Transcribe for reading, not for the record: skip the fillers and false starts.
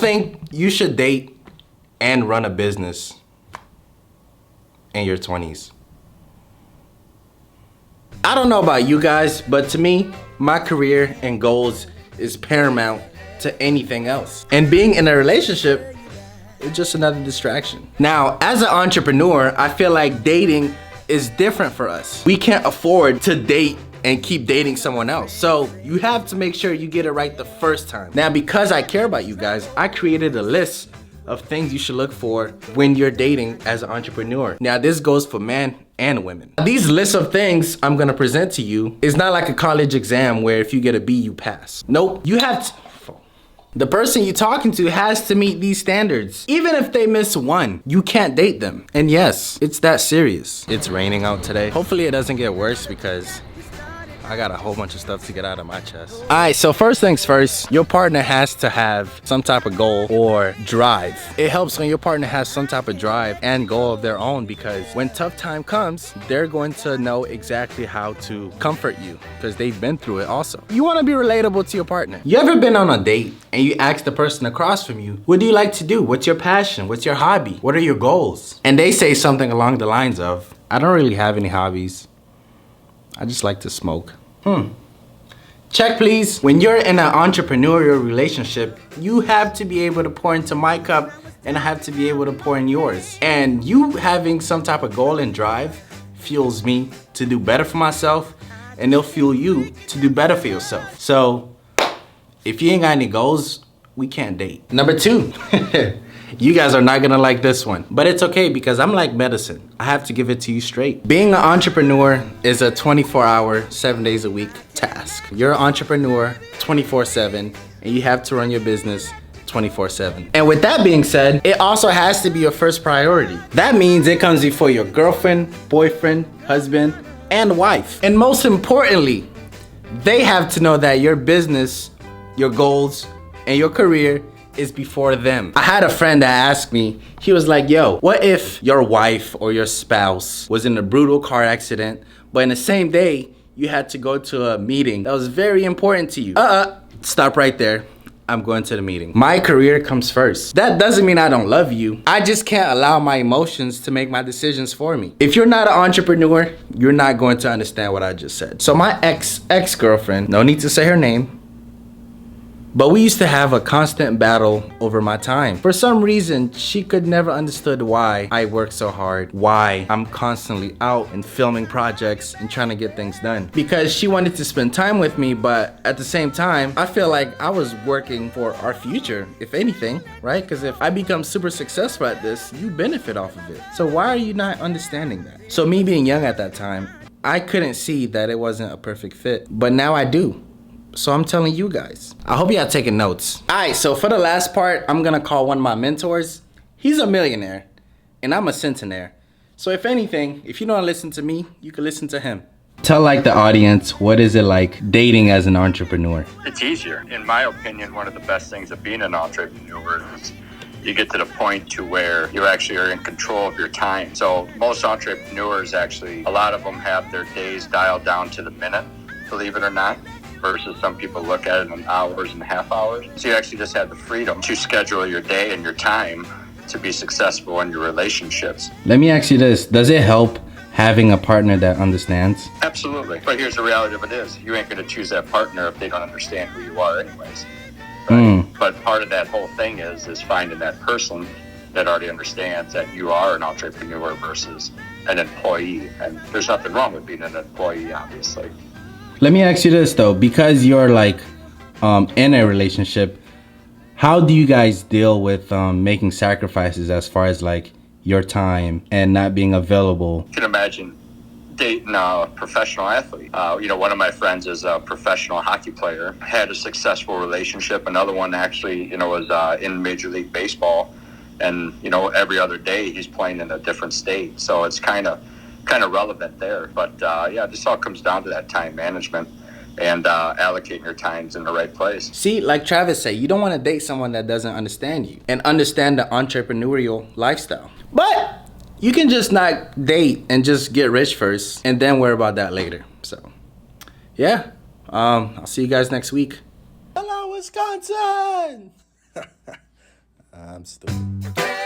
think you should date and run a business in your 20s. I don't know about you guys, but to me, my career and goals is paramount to anything else. And being in a relationship is just another distraction. Now, as an entrepreneur, I feel like dating is different for us. We can't afford to date and keep dating someone else. So you have to make sure you get it right the first time. Now, because I care about you guys, I created a list of things you should look for when you're dating as an entrepreneur. Now, this goes for men and women. These lists of things I'm gonna present to you is not like a college exam where if you get a B, you pass. Nope, you have to. The person you're talking to has to meet these standards. Even if they miss one, you can't date them. And yes, it's that serious. It's raining out today. Hopefully it doesn't get worse because I got a whole bunch of stuff to get out of my chest. All right, so first things first, your partner has to have some type of goal or drive. It helps when your partner has some type of drive and goal of their own, because when tough time comes, they're going to know exactly how to comfort you because they've been through it also. You want to be relatable to your partner. You ever been on a date and you ask the person across from you, what do you like to do? What's your passion? What's your hobby? What are your goals? And they say something along the lines of, I don't really have any hobbies. I just like to smoke. Check, please. When you're in an entrepreneurial relationship, you have to be able to pour into my cup and I have to be able to pour in yours. And you having some type of goal and drive fuels me to do better for myself, and it'll fuel you to do better for yourself. So if you ain't got any goals, we can't date. Number two. You guys are not gonna like this one, but it's okay because I'm like medicine. I have to give it to you straight. Being an entrepreneur is a 24-hour, 7 days a week task. You're an entrepreneur 24/7, and you have to run your business 24/7. And with that being said, it also has to be your first priority. That means it comes before your girlfriend, boyfriend, husband, and wife. And most importantly, they have to know that your business, your goals, and your career is before them. I had a friend that asked me, he was like, yo, what if your wife or your spouse was in a brutal car accident, but in the same day, you had to go to a meeting that was very important to you? Stop right there. I'm going to the meeting. My career comes first. That doesn't mean I don't love you. I just can't allow my emotions to make my decisions for me. If you're not an entrepreneur, you're not going to understand what I just said. So my ex-girlfriend, no need to say her name, but we used to have a constant battle over my time. For some reason, she could never understood why I work so hard, why I'm constantly out and filming projects and trying to get things done. Because she wanted to spend time with me, but at the same time, I feel like I was working for our future, if anything, right? Because if I become super successful at this, you benefit off of it. So why are you not understanding that? So me being young at that time, I couldn't see that it wasn't a perfect fit, but now I do. So I'm telling you guys. I hope y'all taking notes. All right, so for the last part, I'm gonna call one of my mentors. He's a millionaire, and I'm a centenaire. So if anything, if you don't listen to me, you can listen to him. Tell like the audience, what is it like dating as an entrepreneur? It's easier. In my opinion, one of the best things of being an entrepreneur is you get to the point to where you actually are in control of your time. So most entrepreneurs actually, a lot of them have their days dialed down to the minute, believe it or not, versus some people look at it in hours and half hours. So you actually just have the freedom to schedule your day and your time to be successful in your relationships. Let me ask you this, does it help having a partner that understands? Absolutely. But here's the reality of it is, you ain't gonna choose that partner if they don't understand who you are anyways. Right? But part of that whole thing is finding that person that already understands that you are an entrepreneur versus an employee. And there's nothing wrong with being an employee, obviously. Let me ask you this though, because you're like in a relationship, how do you guys deal with making sacrifices as far as like your time and not being available? You can imagine dating a professional athlete. One of my friends is a professional hockey player, had a successful relationship. Another one actually, was in Major League Baseball, and every other day he's playing in a different state. So it's kind of relevant there. But this all comes down to that time management and allocating your times in the right place. See, like Travis said, you don't want to date someone that doesn't understand you and understand the entrepreneurial lifestyle. But you can just not date and just get rich first and then worry about that later. So yeah, I'll see you guys next week. Hello, Wisconsin. I'm stupid.